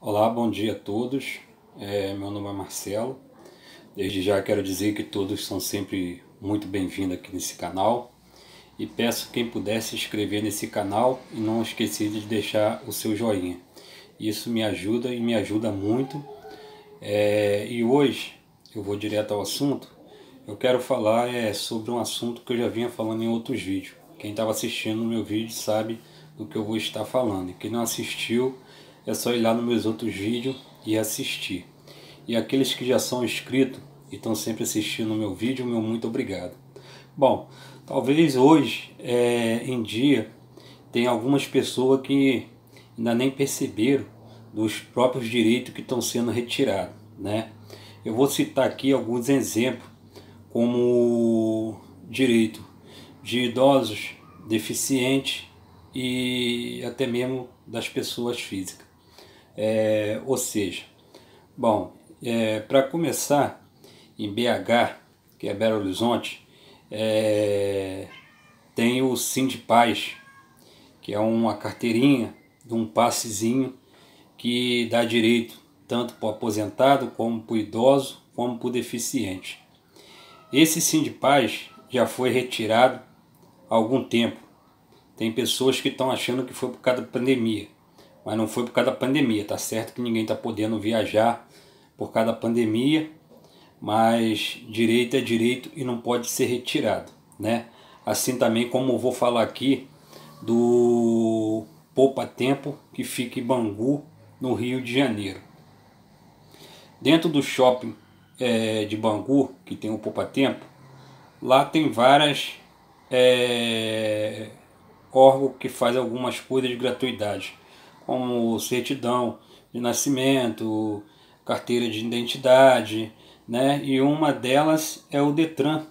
Olá, bom dia a todos. Meu nome é Marcelo. Desde já quero dizer que todos são sempre muito bem-vindos aqui nesse canal. E peço quem puder se inscrever nesse canal e não esquecer de deixar o seu joinha. Isso me ajuda e me ajuda muito. E hoje eu vou direto ao assunto. Eu quero falar sobre um assunto que eu já vinha falando em outros vídeos. Quem estava assistindo o meu vídeo sabe do que eu vou estar falando. E quem não assistiu, é só ir lá nos meus outros vídeos e assistir. E aqueles que já são inscritos e estão sempre assistindo o meu vídeo, meu muito obrigado. Bom, talvez hoje em dia tem algumas pessoas que ainda nem perceberam dos próprios direitos que estão sendo retirados, né? Eu vou citar aqui alguns exemplos como direito de idosos, deficientes e até mesmo das pessoas físicas. Ou seja, bom, para começar, em BH, que é Belo Horizonte, tem o Sindipaz, que é uma carteirinha de um passezinho que dá direito tanto para o aposentado, como para o idoso, como para o deficiente. Esse Sindipaz já foi retirado há algum tempo. Tem pessoas que estão achando que foi por causa da pandemia, mas não foi por causa da pandemia. Tá certo que ninguém está podendo viajar por causa da pandemia, mas direito é direito e não pode ser retirado, né? Assim também como eu vou falar aqui do Poupa Tempo, que fica em Bangu, no Rio de Janeiro. Dentro do shopping de Bangu, que tem o Poupa Tempo, lá tem várias órgãos que fazem algumas coisas de gratuidade, como certidão de nascimento, carteira de identidade, né? E uma delas é o Detran,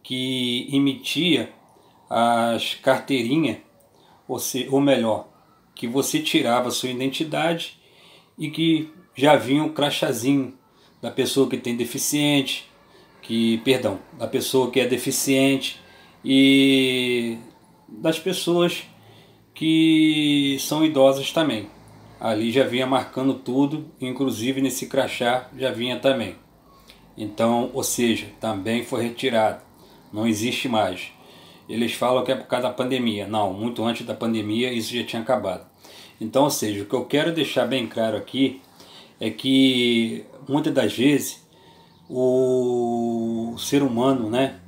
que emitia as carteirinhas, ou melhor, que você tirava a sua identidade e que já vinha o crachazinho da pessoa que tem deficiente, da pessoa que é deficiente e das pessoas que são idosas também. Ali já vinha marcando tudo, inclusive nesse crachá já vinha também. Então, ou seja, também foi retirado, não existe mais. Eles falam que é por causa da pandemia. Não, muito antes da pandemia isso já tinha acabado. Então, ou seja, o que eu quero deixar bem claro aqui é que muitas das vezes o ser humano, né,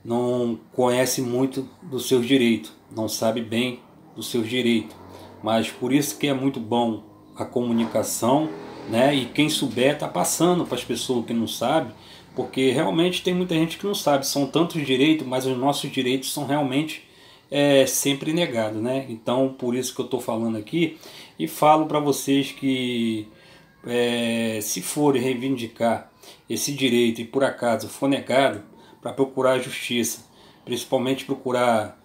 não conhece muito dos seus direitos, não sabe bem dos seus direitos. Mas por isso que é muito bom a comunicação, né? E quem souber está passando para as pessoas que não sabem, porque realmente tem muita gente que não sabe. São tantos direitos, mas os nossos direitos são realmente sempre negados, né? Então por isso que eu estou falando aqui e falo para vocês que se forem reivindicar esse direito e por acaso for negado, para procurar a justiça, principalmente procurar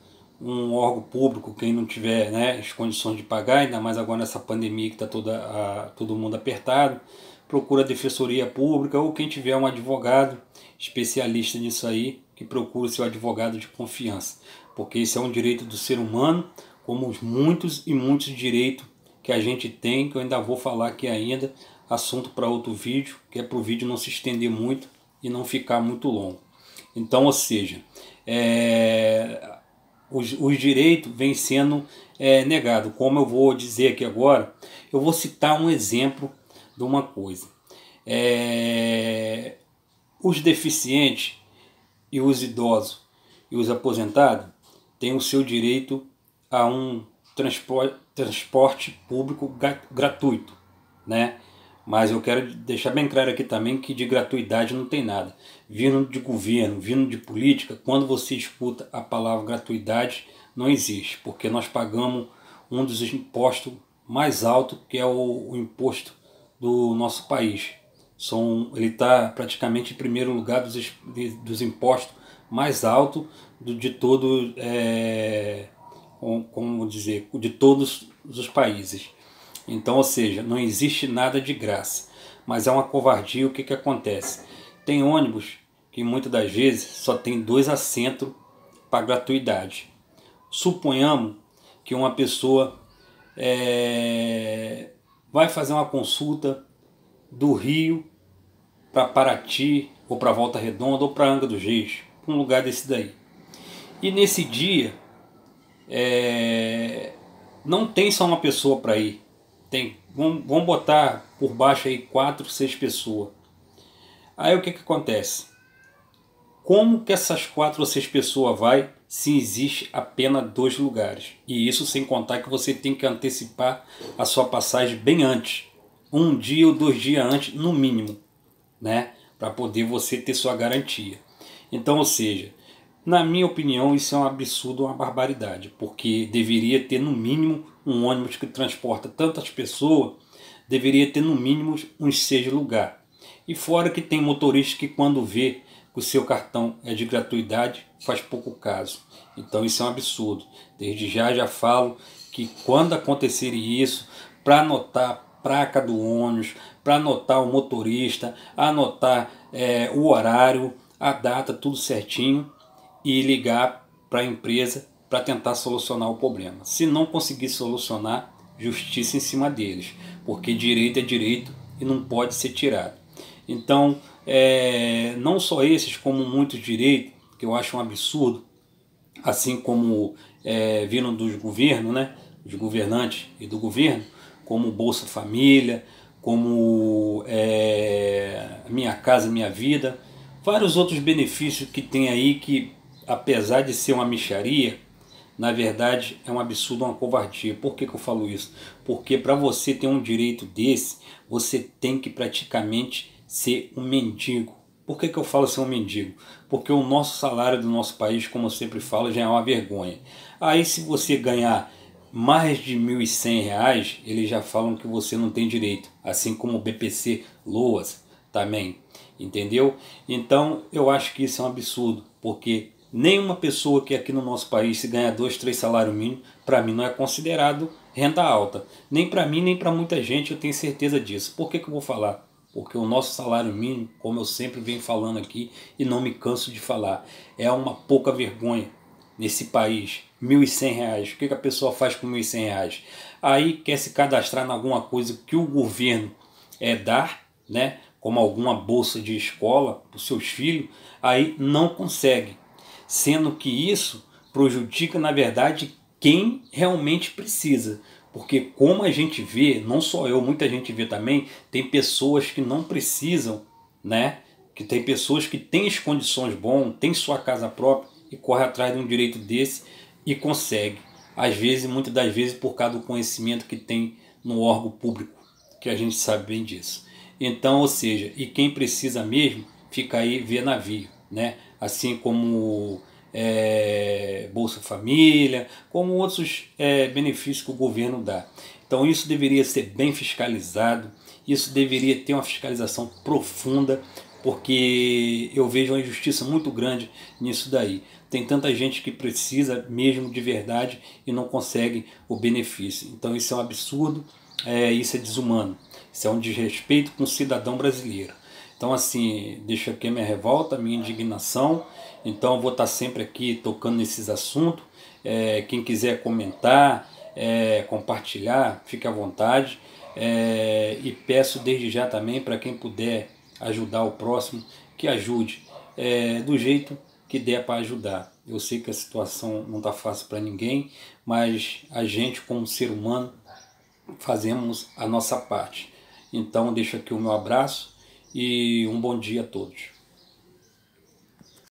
um órgão público, quem não tiver, né, as condições de pagar, ainda mais agora nessa pandemia que está todo mundo apertado, procura a defensoria pública ou quem tiver um advogado especialista nisso aí, que procure seu advogado de confiança, porque esse é um direito do ser humano, como os muitos e muitos direitos que a gente tem, que eu ainda vou falar aqui ainda, assunto para outro vídeo, que é para o vídeo não se estender muito e não ficar muito longo. Então, ou seja, os direitos vêm sendo negados. Como eu vou dizer aqui agora, eu vou citar um exemplo de uma coisa. Os deficientes e os idosos e os aposentados têm o seu direito a um transporte público gratuito, né? Mas eu quero deixar bem claro aqui também que de gratuidade não tem nada. Vindo de governo, vindo de política, quando você escuta a palavra gratuidade, não existe, porque nós pagamos um dos impostos mais altos, que é o imposto do nosso país. Ele está praticamente em primeiro lugar dos impostos mais altos de todo, como dizer, de todos os países. Então, ou seja, não existe nada de graça, mas é uma covardia. O que, que acontece? Tem ônibus que muitas das vezes só tem 2 assentos para gratuidade. Suponhamos que uma pessoa vai fazer uma consulta do Rio para Paraty, ou para Volta Redonda, ou para Angra dos Reis, um lugar desse daí. E nesse dia, não tem só uma pessoa para ir. Vamos botar por baixo aí 4, 6 pessoas. Aí o que acontece? Como que essas 4 ou 6 pessoas vai se existe apenas 2 lugares? E isso sem contar que você tem que antecipar a sua passagem bem antes. 1 dia ou 2 dias antes, no mínimo, né? Para poder você ter sua garantia. Então, ou seja, na minha opinião, isso é um absurdo, uma barbaridade, porque deveria ter no mínimo um ônibus que transporta tantas pessoas, deveria ter no mínimo uns 6 lugares. E fora que tem motorista que quando vê que o seu cartão é de gratuidade, faz pouco caso. Então isso é um absurdo. Desde já falo que quando acontecer isso, para anotar a placa do ônibus, para anotar o motorista, anotar o horário, a data, tudo certinho, e ligar para a empresa para tentar solucionar o problema. Se não conseguir solucionar, justiça em cima deles, porque direito é direito e não pode ser tirado. Então, não só esses, como muitos direitos, que eu acho um absurdo, assim como vindo dos governos, né, dos governantes e do governo, como Bolsa Família, como Minha Casa Minha Vida, vários outros benefícios que tem aí que, apesar de ser uma mixaria, na verdade é um absurdo, uma covardia. Por que eu falo isso? Porque para você ter um direito desse, você tem que praticamente ser um mendigo. Por que eu falo ser um mendigo? Porque o nosso salário do nosso país, como eu sempre falo, já é uma vergonha. Aí se você ganhar mais de R$ 1.100, eles já falam que você não tem direito. Assim como o BPC Loas também. Entendeu? Então eu acho que isso é um absurdo. Porque nenhuma pessoa que aqui no nosso país se ganha 2, 3 salários mínimos, para mim não é considerado renda alta. Nem para mim, nem para muita gente, eu tenho certeza disso. Por que eu vou falar? Porque o nosso salário mínimo, como eu sempre venho falando aqui e não me canso de falar, é uma pouca vergonha nesse país. R$ 1.100. O que a pessoa faz com R$ 1.100? Aí quer se cadastrar em alguma coisa que o governo dar, né? Como alguma bolsa de escola para os seus filhos, aí não consegue. Sendo que isso prejudica, na verdade, quem realmente precisa. Porque como a gente vê, não só eu, muita gente vê também, tem pessoas que não precisam, né? Que tem pessoas que têm as condições boas, têm sua casa própria e corre atrás de um direito desse e consegue. Às vezes, muitas das vezes, por causa do conhecimento que tem no órgão público, que a gente sabe bem disso. Então, ou seja, e quem precisa mesmo, fica aí vê navio, né? Assim como Bolsa Família, como outros benefícios que o governo dá. Então isso deveria ser bem fiscalizado, isso deveria ter uma fiscalização profunda, porque eu vejo uma injustiça muito grande nisso daí. Tem tanta gente que precisa mesmo de verdade e não consegue o benefício. Então isso é um absurdo, isso é desumano, isso é um desrespeito com o cidadão brasileiro. Então assim, deixo aqui a minha revolta, a minha indignação. Então eu vou estar sempre aqui tocando nesses assuntos. Quem quiser comentar, compartilhar, fique à vontade. E peço desde já também para quem puder ajudar o próximo, que ajude do jeito que der para ajudar. Eu sei que a situação não está fácil para ninguém, mas a gente como ser humano fazemos a nossa parte. Então deixo aqui o meu abraço e um bom dia a todos.